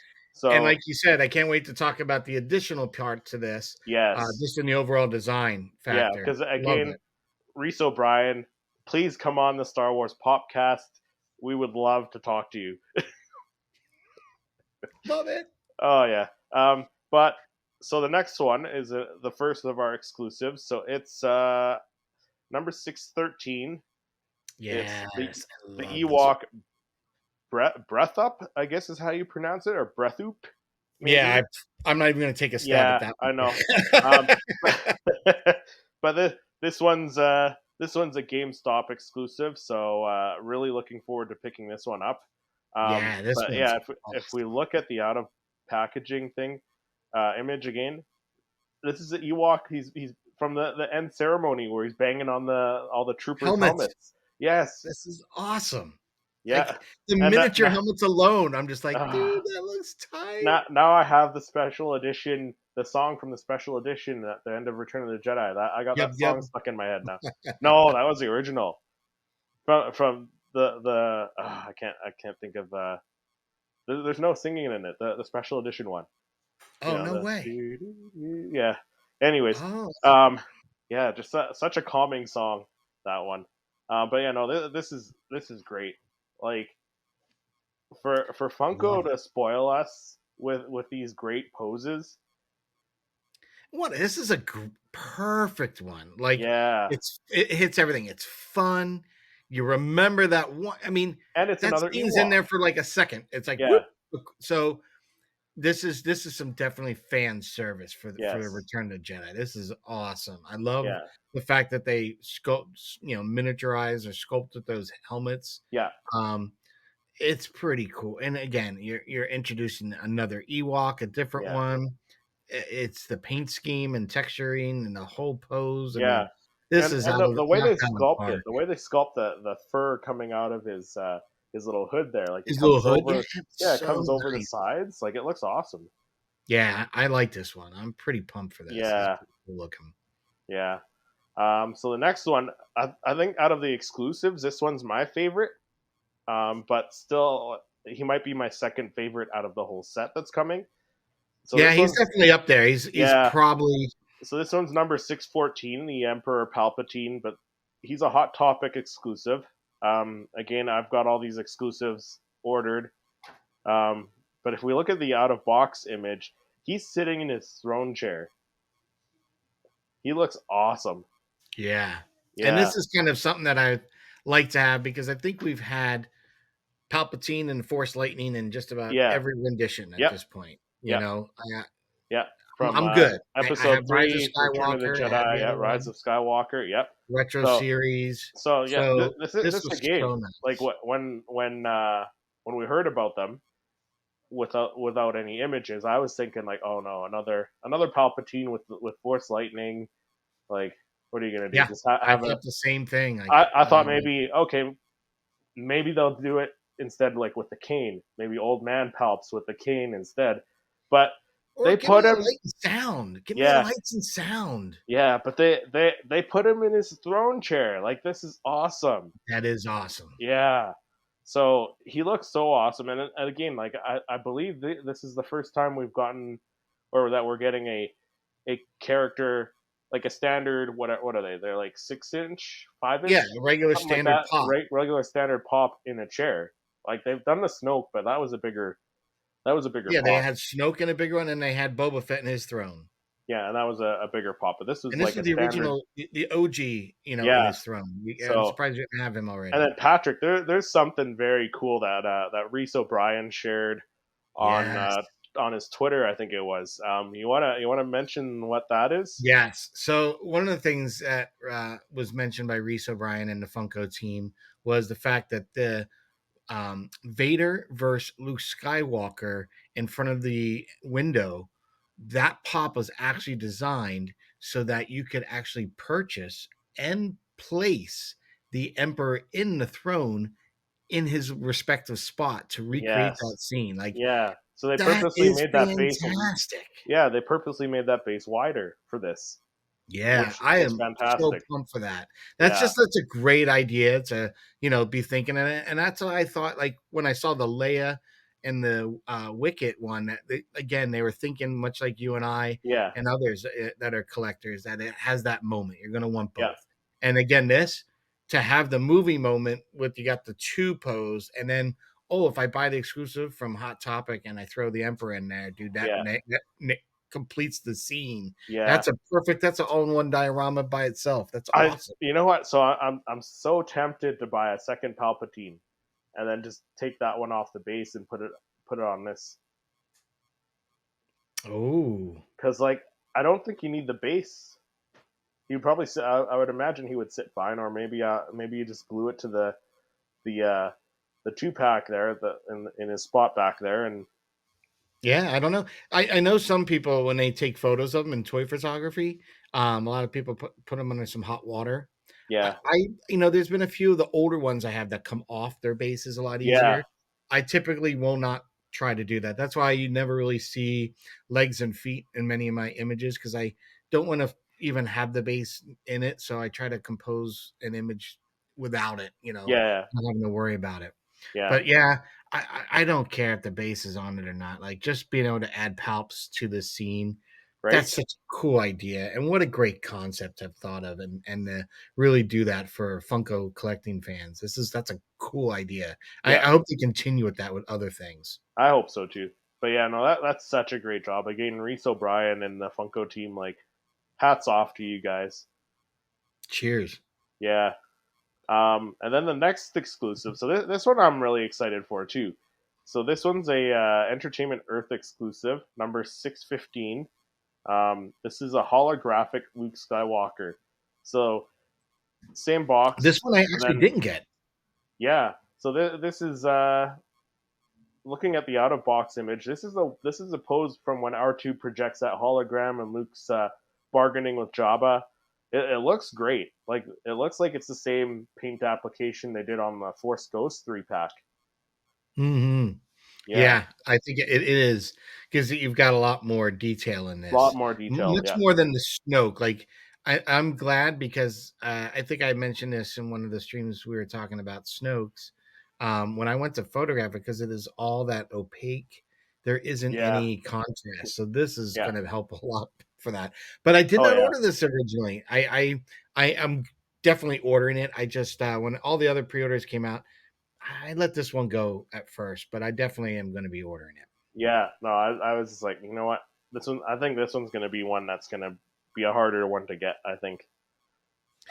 And So like you said, I can't wait to talk about the additional part to this, yes, just in the overall design yeah, factor. because Love again, it. Reese O'Brien, please come on the Star Wars Popcast. We would love to talk to you. Love it. Oh yeah. But so the next one is the first of our exclusives. So it's number 613. It's Yes, I the love this. Ewok breath up, I guess is how you pronounce it, or breath oop, Yeah, maybe. I'm not even going to take a stab at Yeah, that I know. one. Um, but this one's a GameStop exclusive, so really looking forward to picking this one up. Yeah, this But one's yeah, if we awesome. look at the out of packaging thing image again, this is the Ewok. He's from the end ceremony where he's banging on all the troopers' Helmets. helmets. Yes, This is awesome. yeah, Like the and miniature helmets alone, I'm just like, dude, uh, that looks tight. now I have the special edition, the song from the special edition at the end of Return of the Jedi. That I got Yep, that yep. song stuck in my head now. No, that was the original from I can't think of there's no singing in it. The special edition one. You Oh, know no way. yeah. Anyways, Oh, um, yeah, just such a calming song, that one. But yeah, no, this is great. Like for Funko love it. to spoil us with these great poses. What? This is a perfect one. Like Yeah, it hits everything. It's fun. You remember that one. I mean, and it's that another scene's in Ewok. there for like a second. It's like Yeah, whoop. So this is some definitely fan service for the yes, Return to Jedi. This is awesome. I love yeah, the fact that they miniaturized or sculpted those helmets. yeah, Um, it's pretty cool. And again, you're introducing another Ewok, a different yeah, one. It's the paint scheme and texturing and the whole pose. I yeah. mean, this is And the way they knocked out of the sculpt it, park. the way they sculpt the fur coming out of his little hood there, like it His little comes hood, yeah, over, yeah, it's it so comes over the nice. sides, like it looks awesome. Yeah, I like this one. I'm pretty pumped for this. This is Yeah, pretty cool looking. yeah. So the next one, I think out of the exclusives, this one's my favorite. But still, he might be my second favorite out of the whole set that's coming. So Yeah, this he's one's definitely up there. He's yeah. probably So this one's number 614, the Emperor Palpatine, but he's a Hot Topic exclusive. Again, I've got all these exclusives ordered. But if we look at the out of box image, he's sitting in his throne chair. He looks awesome. Yeah. And Yeah, this is kind of something that I like to have because I think we've had Palpatine and Force Lightning in just about yeah, every rendition at yep, this point. yep, yep. From I'm good. I Episode have Rise of 3, Return of the Skywalker. I have Jedi, the yeah, other Rise one, of Skywalker, yep. retro So series. so yeah, So this this is a was game. so Like nice. when we heard about them without any images, I was thinking like, oh no, another Palpatine with Force Lightning. Like, what are you gonna do? Yeah, Just I have a? thought the same thing. Like, I thought maybe okay, maybe they'll do it instead, like with the cane. Maybe old man Palps with the cane instead. But or they give me put a him, light and sound. Give me a yeah, lights and sound. yeah. But they put him in his throne chair. Like this is awesome. That is awesome. Yeah. So he looks so awesome, and again, like I believe this is the first time we've gotten, or that we're getting a character like a standard. What are they? They're like 6 inch, 5 inch, Yeah, a regular something like standard that. pop. Regular standard pop in a chair. Like they've done the Snoke, but that was a bigger Yeah, they pop. had Snoke in a big one, and they had Boba Fett in his throne. Yeah, and that was a bigger pop. But this was And this like is a the standard. original, the OG, in Yeah. his throne. I'm So surprised you didn't have him and already. then Patrick, there's something very cool that Reese O'Brien shared Yes. on his Twitter, I think it was. You wanna mention what that is? Yes. So one of the things that was mentioned by Reese O'Brien and the Funko team was the fact that the Vader versus Luke Skywalker in front of the window, that pop was actually designed so that you could actually purchase and place the Emperor in the throne in his respective spot to recreate that Yes. scene. Like, Yeah. So they that purposely is made that base. fantastic. Yeah, they purposely made that base wider for this, Yeah, which I is am so fantastic. pumped for that. That's Yeah. just such a great idea to, be thinking of it. And that's what I thought, like when I saw the Leia and the Wicket one, that again, they were thinking much like you and I Yeah. and others that are collectors, that it has that moment. You're going to want Yeah. both. And again, this to have the movie moment with you got the two pose, and then, oh, if I buy the exclusive from Hot Topic and I throw the Emperor in there, dude, Yeah. that completes the scene. Yeah. That's an all-in-one diorama by itself. That's I awesome. You know what? So I'm so tempted to buy a second Palpatine and then just take that one off the base and put it on this. Oh, Cuz like I don't think you need the base. He'd probably sit. I would imagine he would sit fine, or maybe you just glue it to the uh, the 2 pack there, in his spot back there, and yeah, I don't know. I know some people when they take photos of them in toy photography, a lot of people put them under some hot water. yeah, There's been a few of the older ones I have that come off their bases a lot yeah, easier. I typically will not try to do that. That's why you never really see legs and feet in many of my images because I don't want to even have the base in it. So I try to compose an image without it, yeah, not having to worry about it. yeah, But yeah, I don't care if the base is on it or not. Like just being able to add palps to the scene, right, that's such a cool idea. And what a great concept I've thought of and to really do that for Funko collecting fans. That's a cool idea. I yeah. hope they continue with that with other things. I hope so too. But yeah, no, that's such a great job. Again, Reese O'Brien and the Funko team, like, hats off to you guys. Cheers. Yeah. And then the next exclusive. So this one I'm really excited for too. So this one's a Entertainment Earth exclusive, number 615. This is a holographic Luke Skywalker. So same This box, one I and actually then didn't get. yeah. So this is looking at the out of box image. This is a pose from when R2 projects that hologram and Luke's bargaining with Jabba. It looks great. Like it looks like it's the same paint application they did on the Force Ghost 3 pack. Hmm. Yeah, Yeah, I think it is because you've got a lot more detail in a lot this, more detail. much Yeah, more than the Snoke. Like I'm glad because I think I mentioned this in one of the streams we were talking about Snokes. When I went to photograph it, because it is all that opaque, there isn't yeah, any contrast. So this is yeah. going to help a lot for that. But I did Oh not yeah, order this originally. I am definitely ordering it. I just when all the other pre-orders came out. I let this one go at first, but I definitely am going to be ordering it. yeah. No, I was just like, you know what? This one, I think this one's gonna be one that's gonna be a harder one to get, I think.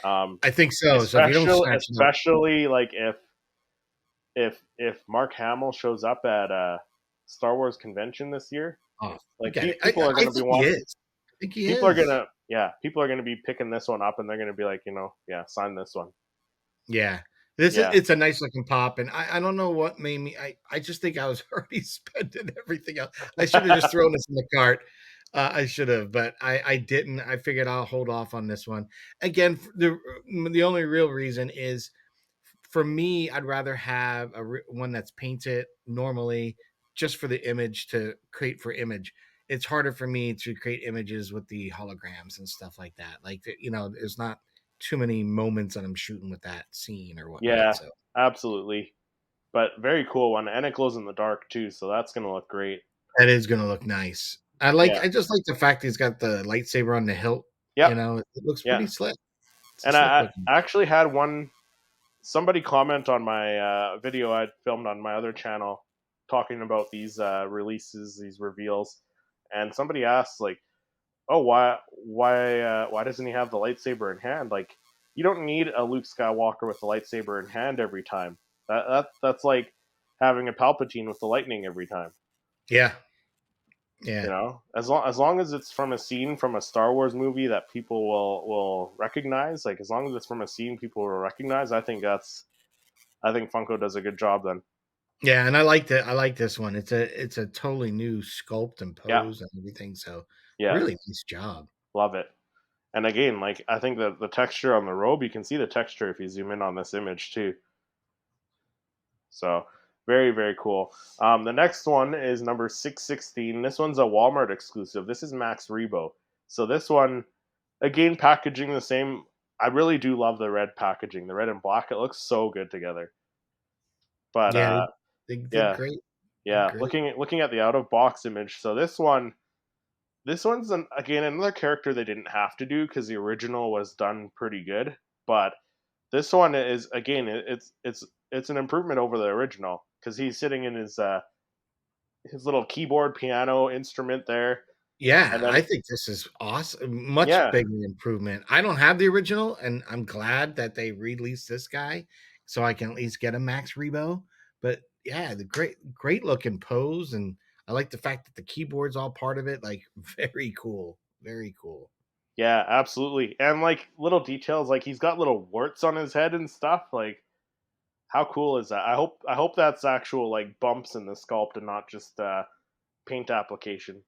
I think so. So if you don't Especially snatch it up, like if Mark Hamill shows up at a Star Wars convention this year, oh, like forget it. people are I going to be think he is. I think he is. people are going to be picking this one up, and they're going to be like, yeah, sign this one. Yeah. This is Yeah. it's a nice looking pop, and I don't know what made me. I just think I was already spending everything else. I should have just thrown this in the cart. I should have, but I didn't. I figured I'll hold off on this one. Again, the only real reason is for me, I'd rather have one that's painted normally just for the image to create for image. It's harder for me to create images with the holograms and stuff like that. Like, there's not too many moments that I'm shooting with that scene or whatnot. Yeah, So absolutely. But very cool one, and it glows in the dark too, so that's going to look great. that is going to look nice. Yeah. I just like the fact he's got the lightsaber on the hilt. Yep. It looks Yeah. pretty slick. It's a And slick I looking. actually had somebody comment on my video I filmed on my other channel talking about these releases, these reveals, and somebody asked like, "Oh, why doesn't he have the lightsaber in hand? Like, you don't need a Luke Skywalker with the lightsaber in hand every time. That's like having a Palpatine with the lightning every time. Yeah. Yeah. As long as it's from a scene from a Star Wars movie that people will recognize, like as long as it's from a scene people will recognize, I think Funko does a good job then. Yeah, and I like this one. It's a totally new sculpt and Yeah, pose and everything. So yeah, really nice job. love it. And again, like I think that the texture on the robe, you can see the texture if you zoom in on this image too. So very, very cool. The next one is number 616. This one's a Walmart exclusive. This is Max Rebo. So this one, again, packaging the same. I really do love the red packaging, the red and black. It looks so good together. But Yeah, they did yeah, great. Did yeah. great. Looking at the out of box image. So this one's again another character they didn't have to do because the original was done pretty good. But this one is again, it's an improvement over the original because he's sitting in his little keyboard piano instrument there, Yeah, and then I think this is awesome. Much yeah, bigger improvement. I don't have the original, and I'm glad that they released this guy so I can at least get a Max Rebo. But yeah, the great looking pose, and I like the fact that the keyboard's all part of it. Like, very cool. Very cool. yeah, absolutely, and like little details, like he's got little warts on his head and stuff. Like, how cool is that? I hope that's actual like bumps in the sculpt and not just paint application.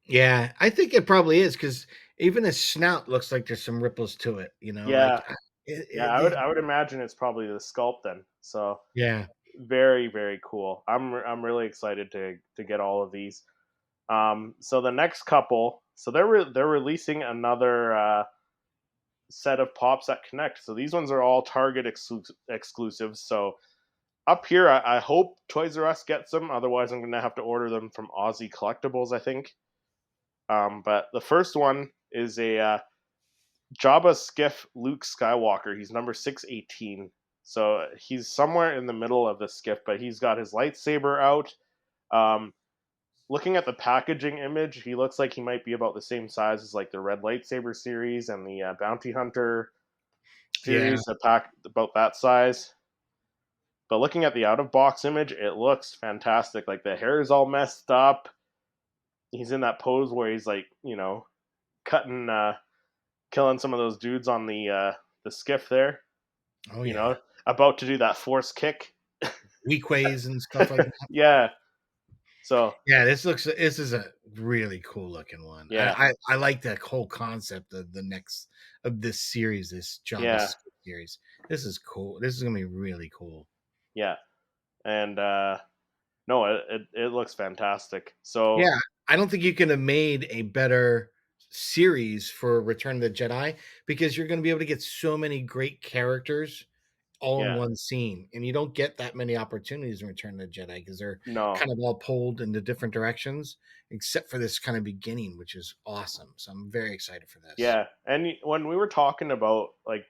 Yeah, I think it probably is because even his snout looks like there's some ripples to it. Yeah, yeah, It I would imagine it's probably the sculpt then. So yeah. very, very cool. I'm really excited to get all of these. So the next couple, so they're releasing another set of pops at Connect. So these ones are all Target exclusives. So up here, I hope Toys R Us gets them. Otherwise, I'm gonna have to order them from Aussie Collectibles, I think. But the first one is a Jabba skiff Luke Skywalker. He's number 618. So he's somewhere in the middle of the skiff, but he's got his lightsaber out. Um, Looking at the packaging image, he looks like he might be about the same size as like the Red Lightsaber series and the Bounty Hunter Yeah. series. A pack about that size. But looking at the out of box image, it looks fantastic. Like the hair is all messed up. He's in that pose where he's like, cutting, killing some of those dudes on the skiff there. Oh You yeah. know, about to do that force kick. Weak ways and stuff like that. Yeah. So Yeah, this is a really cool looking one. yeah, I like that whole concept of the next of this series, this Jabba yeah, series. This is cool. This is gonna be really cool. yeah, and no, it looks fantastic. So Yeah, I don't think you could have made a better series for Return of the Jedi because you're gonna be able to get so many great characters all in yeah, one scene, and you don't get that many opportunities in Return of the Jedi because they're no, kind of all pulled into different directions, except for this kind of beginning, which is awesome. So I'm very excited for this. yeah. And when we were talking about like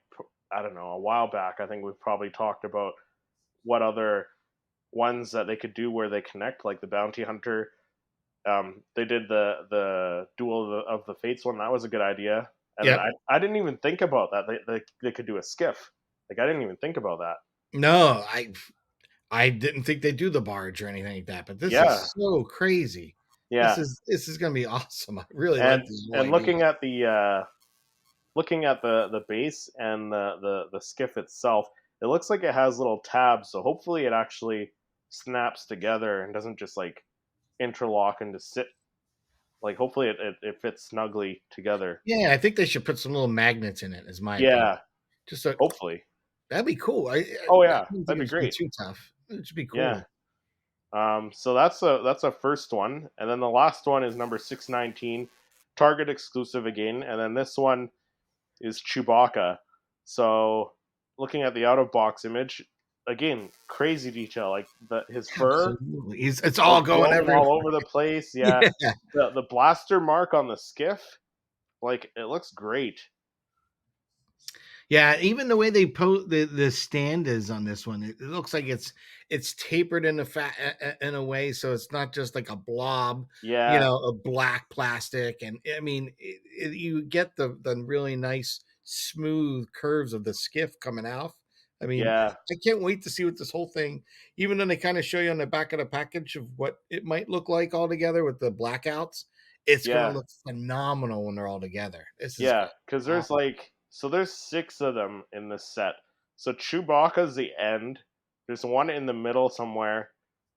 I don't know a while back, I think we've probably talked about what other ones that they could do where they connect, like the Bounty Hunter. They did the Duel of the Fates one. That was a good idea. And then Yep. I didn't even think about that. They could do a skiff. Like I didn't even think about that. No, I didn't think they'd do the barge or anything like that, but this Yeah, is so crazy. yeah. This is gonna be awesome. I really And like this whole and idea. looking at the base and the skiff itself, it looks like it has little tabs. So hopefully it actually snaps together and doesn't just like interlock and just sit. Like hopefully it fits snugly together. Yeah, I think they should put some little magnets in it, is my opinion. Yeah, Just so hopefully. that'd be cool. Oh I yeah, don't think that'd it be should be great. too tough. It should be Yeah. cool. So that's a first one, and then the last one is number 619, Target exclusive again, and then this one is Chewbacca. So looking at the out of box image, again, crazy detail, like his fur, Absolutely. It's all going going everywhere. all over the place. Yeah, Yeah. the blaster mark on the skiff, like it looks great. Yeah, even the way they put the stand is on this one, it looks like it's tapered in in a way, so it's not just like a blob, Yeah, of black plastic. And I mean, you get the really nice smooth curves of the skiff coming out. I mean, yeah, I can't wait to see what this whole thing. Even then, they kind of show you on the back of the package of what it might look like all together with the blackouts. It's gonna yeah. look phenomenal when they're all together. This is Yeah, gonna be because awesome. there's six of them in this set. So Chewbacca's the end. There's one in the middle somewhere,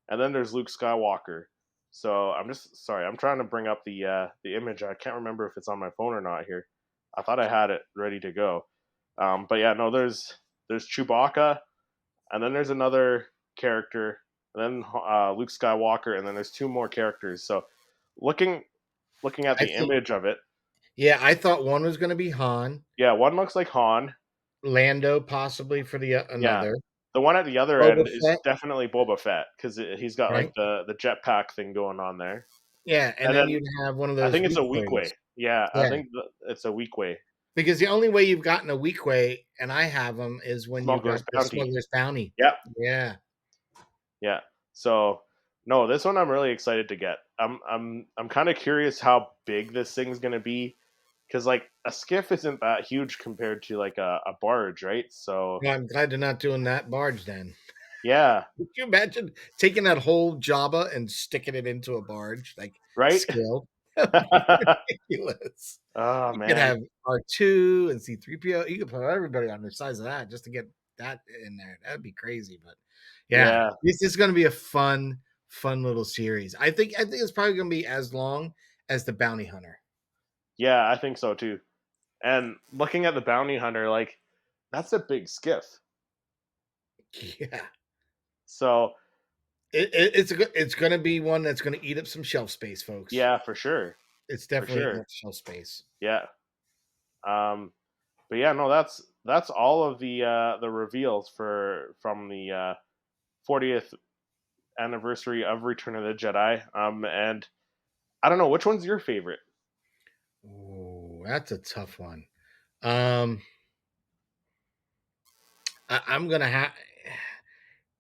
and then there's Luke Skywalker. So I'm just sorry. I'm trying to bring up the image. I can't remember if it's on my phone or not here. I thought I had it ready to go. But yeah, no. There's Chewbacca, and then there's another character, and then Luke Skywalker, and then there's two more characters. So looking looking at I the think image of it, Yeah, I thought one was going to be Han, yeah, one looks like Han. Lando possibly for the Yeah. another, The one at the other Boba end is Fett, definitely Boba Fett because he's got like right? the jetpack thing going on there. Yeah, and And then then you'd have one of I those think it's a weak weak ways. way. Yeah, I Yeah, think it's a weak way. because the only way you've gotten a weak way, and I have them, is when you've Smuggler's got the Bounty. Smuggler's Bounty. Yep. Yeah, Yeah. So no, this one I'm really excited to get. I'm kind of curious how big this thing's gonna be because like a skiff isn't that huge compared to like a barge, right? So well, I'm glad they're not doing that barge then. yeah, Could you imagine taking that whole Jabba and sticking it into a barge, like right. scaled? That would be ridiculous. Oh You could man, have R2 and C3PO. You could put everybody on the size of that just to get that in there. That'd be crazy. But yeah, yeah, this is going to be a fun little series. I think it's probably going to be as long as the Bounty Hunter. yeah, I think so too. And looking at the bounty hunter, like that's a big skiff. Yeah, So it's going to be one that's going to eat up some shelf space, folks. yeah, for sure, It's for definitely eating sure. up shelf space. Yeah. Um, but yeah, no, that's all of the reveals from the 40th anniversary of Return of the Jedi. And I don't know which one's your favorite. Oh, that's a tough one. Um, I'm gonna have.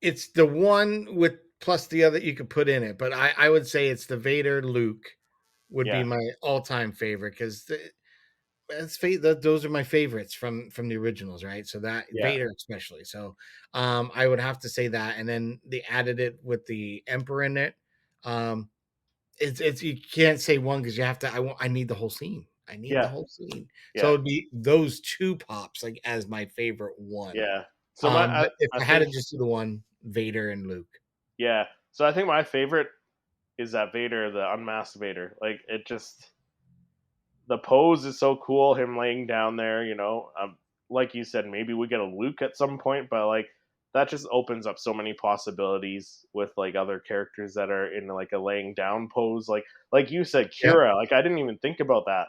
It's the one with plus the other you could put in it, but I would say it's the Vader Luke would be Yeah, my all time favorite because those are my favorites from the originals, right? So that yeah, Vader especially. So I would have to say that, and then they added it with the Emperor in it. Um, it's you can't say one because you have to. I need the whole scene. I need the yeah, whole scene. So yeah, it'd be those two pops like as my favorite one. yeah. So my But if I I had to think just do the one, Vader and Luke. yeah. So I think my favorite is that Vader, the unmasked Vader. Like it just the pose is so cool. Him laying down there, like you said, maybe we get a Luke at some point, but like that just opens up so many possibilities with like other characters that are in like a laying down pose. Like you said, Yep. Kira. Like I didn't even think about that.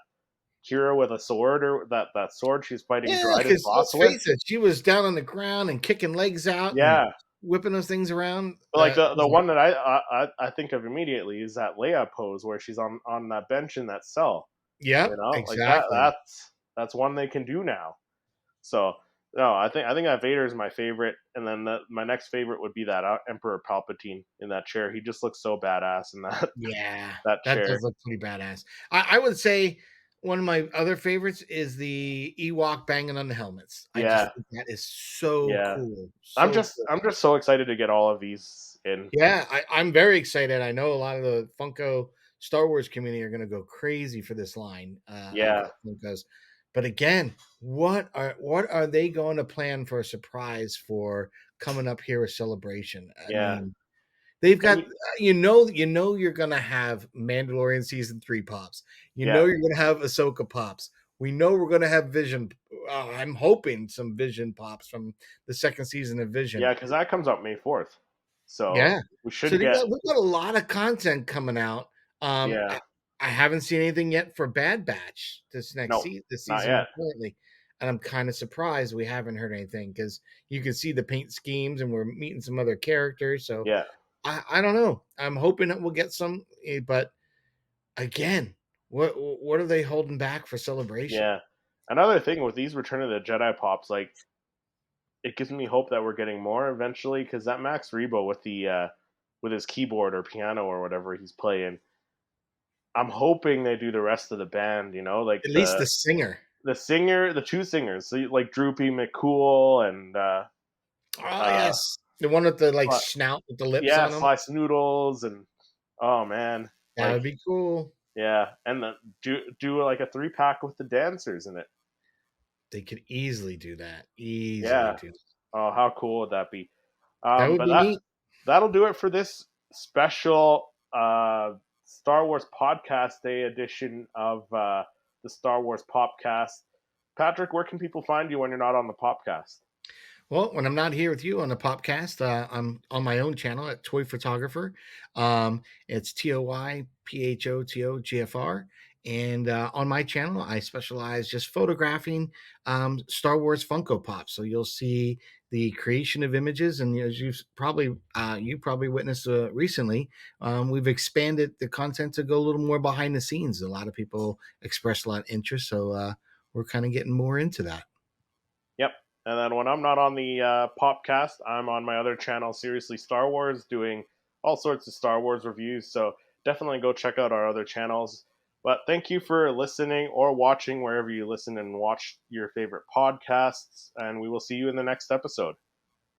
Kira with a sword or that sword she's fighting Yeah, Dryden because Voss let's with. face it, she was down on the ground and kicking legs out and Yeah, whipping those things around. but like the one that I think of immediately is that LEIA pose where she's on that bench in that cell. Yep, Like that exactly. that's one they can do now. So No, I think that Vader is my favorite, and then my next favorite would be that Emperor Palpatine in that chair. He just looks so badass in that Yeah, that that chair. does look pretty badass. I would say one of my other favorites is the Ewok banging on the helmets. I just Yeah, think that is so yeah. cool, I'm so just cool. I'm just so excited to get all of these in. Yeah, I'm very excited. I know a lot of the Funko Star Wars community are going to go crazy for this line of Yeah, Funkos. But again, what are they going to plan for a surprise for coming up here with Celebration? I yeah. mean, they've And got you know you're going to have Mandalorian season 3 pops. You yeah, know you're going to have Ahsoka pops. We know we're going to have Vision. I'm hoping some Vision pops from the second season of Vision. yeah, because that comes out May 4th, so Yeah. we So should get. we've got a lot of content coming out. Um, Yeah, I, I haven't seen anything yet for Bad Batch no, this not season yet. we're currently, and I'm kind of surprised we haven't heard anything because you can see the paint schemes and we're meeting some other characters. So Yeah, I don't know. I'm hoping that we'll get some, but again, what are they holding back for Celebration? yeah. Another thing with these Return of the Jedi pops, like it gives me hope that we're getting more eventually, because that Max Rebo with the with his keyboard or piano or whatever he's playing, I'm hoping they do the rest of the band. Like At least the the singer. the singer, the two singers, so like Droopy McCool and Oh uh, yes, the one with the like Sly, snout with the lips yeah, on them. Slice Noodles, and oh man, That like would be cool. yeah, and do like a 3-pack with the dancers in it. They could easily do that. Easily Yeah. do that. Oh, how cool would that be? That would But be neat. that'll do it for this special Star Wars Podcast Day edition of the Star Wars Popcast. Patrick, where can people find you when you're not on the Popcast? Well, when I'm not here with you on the podcast, I'm on my own channel at Toy Photographer. It's ToyPhotogfr. And on my channel, I specialize just photographing Star Wars Funko Pops. So you'll see the creation of images, and as you probably witnessed recently, we've expanded the content to go a little more behind the scenes. A lot of people expressed a lot of interest, so we're kind of getting more into that. Yep. And then when I'm not on the Popcast, I'm on my other channel, Seriously Star Wars, doing all sorts of Star Wars reviews. So definitely go check out our other channels. But thank you for listening or watching wherever you listen and watch your favorite podcasts. And we will see you in the next episode.